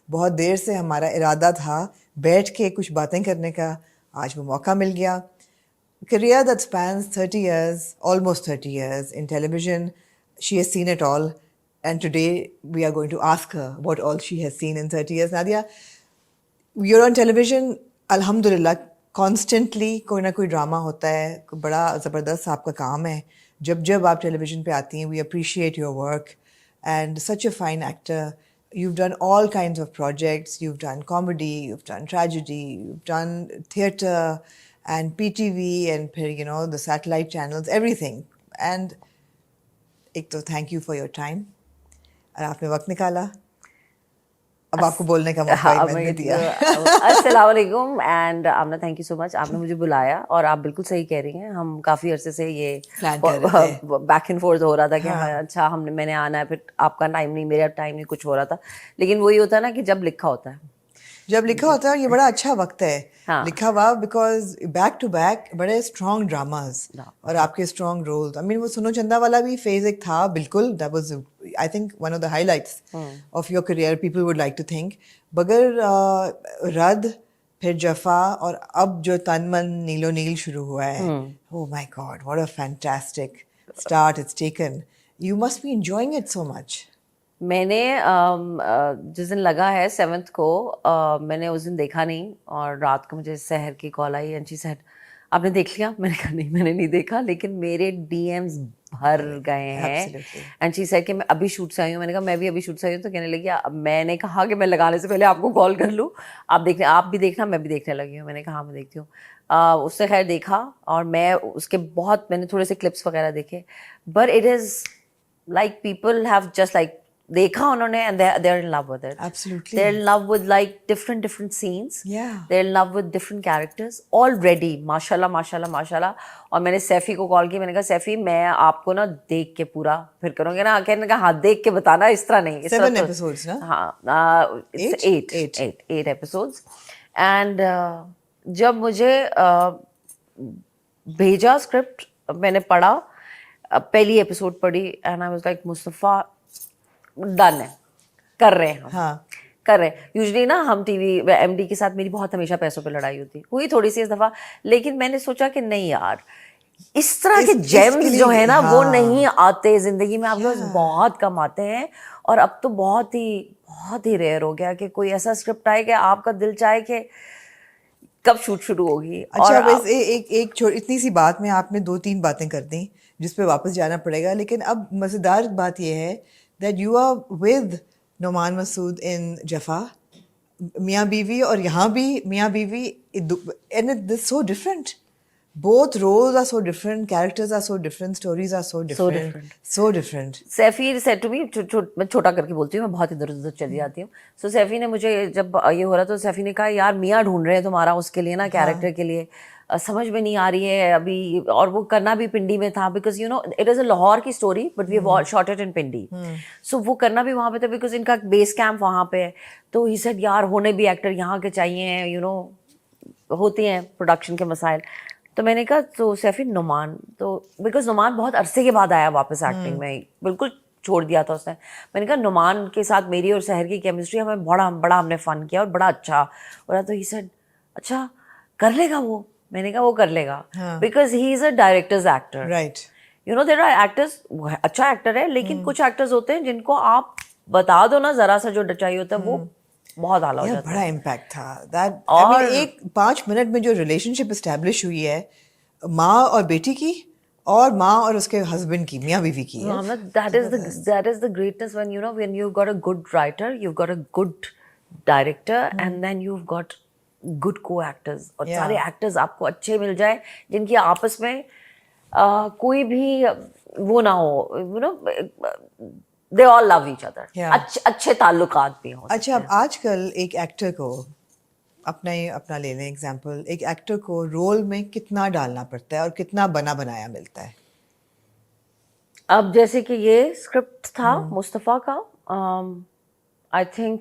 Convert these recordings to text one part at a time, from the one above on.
बहुत देर से हमारा इरादा था बैठ के कुछ बातें करने का, आज वो मौका मिल गया. Career that spans 30 years, almost 30 years in television. She has seen it all. And today we are going to ask her what all she has seen in 30 years. Nadia, you're on television, alhamdulillah, constantly कोई ना कोई drama होता है, बड़ा ज़बरदस्त आपका काम है. जब जब आप टेलीविज़न पे आती हैं, we appreciate your work and such a fine actor. You've done all kinds of projects. You've done comedy, you've done tragedy, you've done theatre and PTV and फिर you know the satellite channels, everything. And एक तो thank you for your time. और आपने वक्त निकाला. अब आपको बोलने का मौका ही मैंने दिया. अस्सलाम वालेकुम and Aamna, thank you so much. आपने मुझे बुलाया और आप बिल्कुल सही कह रही हैं. हम काफ़ी अरसे से ये बैक एंड फोर्थ हो रहा था कि हाँ अच्छा मैंने आना है, फिर आपका टाइम नहीं, मेरा टाइम नहीं, कुछ हो रहा था. लेकिन वही होता है ना कि जब लिखा होता है, ये बड़ा अच्छा वक्त है. हाँ. लिखा हुआ बिकॉज बैक टू बैक बड़े स्ट्रॉन्ग ड्रामास और आपके स्ट्रॉन्ग रोल्स. आई मीन वो सुनो चंदा वाला भी फेज एक था बिल्कुल. That was I think one of the highlights of your career. People would like to think. बगैर रद, फिर जफा और अब जो तन मन नीलो नील शुरू हुआ है. Oh my God, what a fantastic start it's taken. You must be enjoying it so much. मैंने जिस दिन लगा है 7th को, मैंने उस दिन देखा नहीं और रात को मुझे सहर की call I and she said आपने देख लिया. मैंने कहा नहीं, मैंने नहीं देखा, लेकिन मेरे डीएम्स भर गए हैं. एंड शी सेड कि मैं अभी शूट से आई हूँ. मैंने कहा मैं भी अभी शूट से आई हूँ. तो कहने लगी मैंने कहा कि मैं लगाने से पहले आपको कॉल कर लूँ, आप भी देखना, मैं भी देखने लगी हूँ. मैंने कहा हाँ मैं देखती हूँ. उससे खैर देखा और मैं उसके मैंने थोड़े से क्लिप्स वगैरह देखे. But it is like people have just like देखा उन्होंने and they're in love with it. Absolutely. They're in love with like different scenes. Yeah. They're in love with different characters already. माशाल्लाह. और मैंने सैफी को call की. मैंने कहा सैफी मैं आपको ना देख के पूरा फिर करूँगी ना. कहने का हाँ देख के बताना, इस तरह नहीं. 7 episodes ना? हाँ, it's 8 episodes. And जब मुझे भेजा स्क्रिप्ट, मैंने पढ़ा, पहली एपिसोड पढ़ी and I was like Mustafa done है, कर रहे हैं हम. हाँ. कर रहे हैं. यूजुअली ना हम टीवी एमडी के साथ मेरी बहुत हमेशा पैसों पे लड़ाई हुई थोड़ी सी इस दफ़ा. लेकिन मैंने सोचा कि नहीं यार, इस तरह के जेम्स जो है ना, वो नहीं आते जिंदगी में. आप लोग बहुत कम आते हैं. और अब तो बहुत ही रेयर हो गया कि कोई ऐसा स्क्रिप्ट आए कि आपका दिल चाहे कि कब शूट शुरू होगी. अच्छा, बस एक इतनी सी बात में आपने 2-3 बातें कर दी जिस पे वापस जाना पड़ेगा. लेकिन अब मज़ेदार बात यह है that you are with Noman Masood in Jaffa, मियाँ बीवी, और यहाँ भी मियाँ बीवी, and it's so different. Both roles are so different, characters are so different, stories are so different. Saifi said to me, मैं छोटा करके बोलती हूँ, मैं बहुत इधर उधर चली जाती हूँ. So सैफी ने मुझे जब ये हो रहा तो सैफी ने कहा यार मियाँ ढूंढ रहे हैं तुम्हारा उसके लिए ना, कैरेक्टर के लिए. समझ में नहीं आ रही है अभी. और वो करना भी पिंडी में था because you know it is a Lahore की story but we shot it in Pindi. So वो करना भी वहाँ पे था बिकॉज इनका बेस कैंप वहाँ पे है. तो ही सेड यार होने भी एक्टर यहाँ के चाहिए, यू नो होती हैं प्रोडक्शन के मसाइल. तो मैंने कहा तो सैफी नुमान, तो बिकॉज नुमान बहुत अरसे के बाद आया वापस एक्टिंग में, बिल्कुल छोड़ दिया था उसने. मैंने कहा नुमान के साथ मेरी और सहर की केमिस्ट्री हमें बड़ा हमने फन किया और बड़ा अच्छा हो रहा. तो ही सेड अच्छा कर लेगा वो. मैंने कहा वो कर लेगा because he is a director's actor. Right. You know there are actors, अच्छा एक्टर है, लेकिन कुछ एक्टर्स होते हैं जिनको आप बता दो ना जरा सा जो चाहिए होता है वो बहुत आला हो जाता है. बड़ा इम्पैक्ट था दैट. और एक 5 मिनट में जो रिलेशनशिप एस्टैब्लिश हुई है माँ और बेटी की और माँ और उसके हस्बैंड की, मियाँ बीवी की. that is the greatness when you know when you've got a good writer, you've got a good director and then you've got good को एक्टर्स. और सारे एक्टर्स आपको अच्छे मिल जाए जिनकी आपस में कोई भी वो ना हो, you know they all love each other. अच्छे ताल्लुकात भी हो. अच्छा, अब आजकल एक एक्टर को अपना ले लें एग्जांपल, एक एक्टर को रोल में कितना डालना पड़ता है और कितना बना बनाया मिलता है? अब जैसे कि ये स्क्रिप्ट था मुस्तफ़ा का, आई थिंक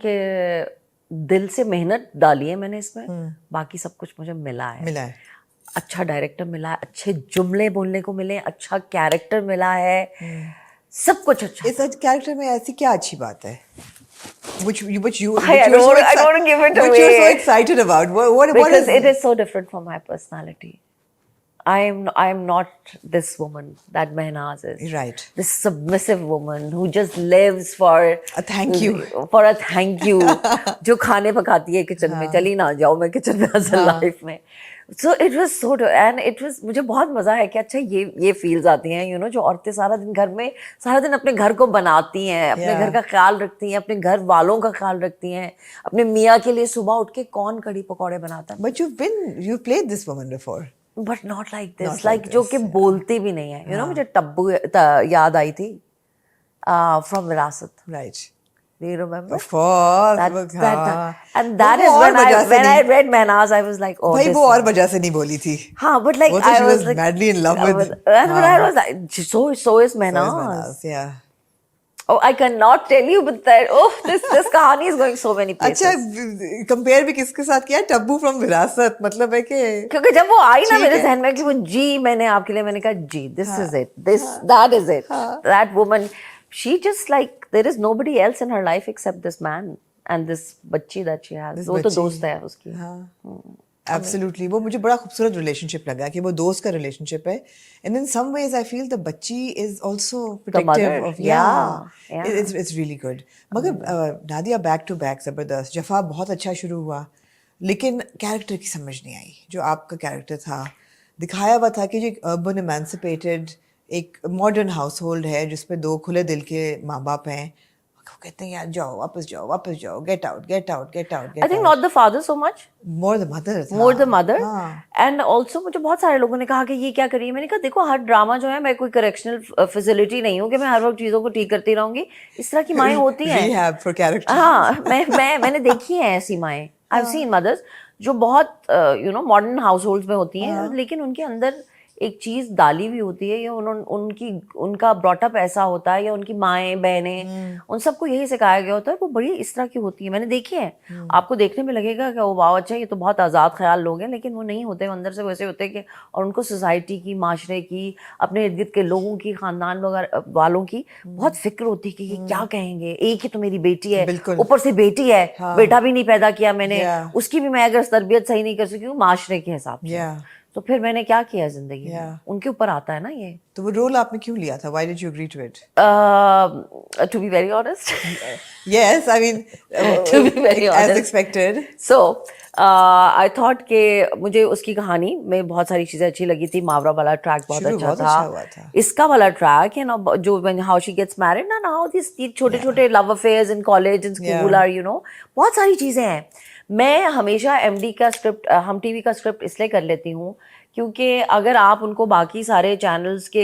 दिल से मेहनत डाली है मैंने इसमें. बाकी सब कुछ मुझे मिला है. अच्छा डायरेक्टर मिला है, अच्छे जुमले बोलने को मिले, अच्छा कैरेक्टर मिला है, सब कुछ अच्छा. इस कैरेक्टर में ऐसी क्या अच्छी बात है? which you I you were so I don't want to give it which you were so away. excited about. What Because is it is so different from my personality. I am not this woman that Mehnaz is. Right. This submissive woman who just lives for A thank you. For a thank you. जो खाने पकाती है kitchen में, चली ना जाओ मैं kitchen में असल लाइफ में. So it was so and it was मुझे बहुत मजा है कि अच्छा ये फील्स आती हैं, you know, जो औरतें सारा दिन घर में सारा दिन अपने घर को बनाती हैं, अपने घर का ख्याल रखती हैं, अपने घर वालों का ख्याल रखती हैं, अपने मियाँ के लिए सुबह उठ के कौन कड़ी पकौड़े बनाता है. But you've played this woman before. But not like this. Not like like जो this, कि बोलती भी नहीं है. You know, मुझे टब्बू याद आई थी from विरासत. Right. Do you remember? Of course. And that is when I read Mehnaz, I was like, oh, भाई this वो और वजह से नहीं बोली थी. हाँ, but like वो तो I she was was like madly in love with. And but I was like, so is Mehnaz. Yeah. Oh, I cannot tell you, but that this कहानी is going so many places. अच्छा compare भी किसके साथ किया? Tabu from विरासत, मतलब है कि क्योंकि जब वो आई ना मेरे जहन में कि वो जी मैंने आपके लिए मैंने कहा जी this is it, that is it, that woman, she just like there is nobody else in her life except this man and this बच्ची that she has. वो तो दोस्त है उसकी. Absolutely. वो मुझे बड़ा खूबसूरत रिलेशनशिप लगा कि वो दोस्त का रिलेशनशिप है. And in some ways I feel the बच्ची is also protective of it's really good. मगर नादिया back to back जबरदस्त. जफा बहुत अच्छा शुरू हुआ लेकिन कैरेक्टर की समझ नहीं आई. जो आपका कैरेक्टर था दिखाया हुआ था कि जो एक अर्बन एमेंसिपेटेड एक मॉडर्न हाउस होल्ड है जिसपे दो खुले दिल के माँ बाप हैं. कहते हैं यार जाओ वापस जाओ get out. I think not the father so much. More the mother. More the mother. And also मुझे बहुत सारे लोगों ने कहा कि ये क्या करिए. मैंने कहा देखो हर ड्रामा जो है मैं कोई करेक्शनल फैसिलिटी नहीं हूँ कि मैं हर वक्त चीज़ों को ठीक करती रहूंगी. इस तरह की माएँ होती हैं. Rehab for character. हाँ, मैंने देखी हैं ऐसी माएँ. I've seen mothers जो बहुत you know modern households में होती हैं लेकिन उनके अंदर एक चीज डाली हुई होती है या उनका ब्रॉटअप ऐसा होता है या उनकी माएँ बहनें उन सबको यही सिखाया गया होता है. वो बड़ी इस तरह की होती है. मैंने देखी है. आपको देखने में लगेगा कि वो वाह अच्छा ये तो बहुत आज़ाद ख्याल लोग हैं लेकिन वो नहीं होते. अंदर से वैसे होते हैं कि और उनको सोसाइटी की, माशरे की, अपने इर्द गिर्द के लोगों की, खानदान वगैरह वालों की बहुत फिक्र होती है कि ये क्या कहेंगे. एक ही तो मेरी बेटी है, ऊपर से बेटी है, बेटा भी नहीं पैदा किया मैंने, उसकी भी मैं अगर तरबियत सही नहीं कर सकी हूँ माशरे के हिसाब से. तो फिर मैंने क्या किया जिंदगी में. उनके ऊपर आता है ना ये. तो वो रोल आपने क्यों लिया था? Why did you agree to it? To be very honest. Yes, I mean to be very honest. As expected. So I thought कि मुझे उसकी कहानी में बहुत सारी चीजें अच्छी लगी थी. मावरा वाला ट्रैक बहुत अच्छा था. इसका वाला ट्रैक you know जो when how she gets married ना how these छोटे-छोटे love affairs in college and school are you know बहुत सारी चीजें हैं. मैं हमेशा MD का स्क्रिप्ट हम TV का स्क्रिप्ट इसलिए कर लेती हूँ क्योंकि अगर आप उनको बाकी सारे चैनल्स के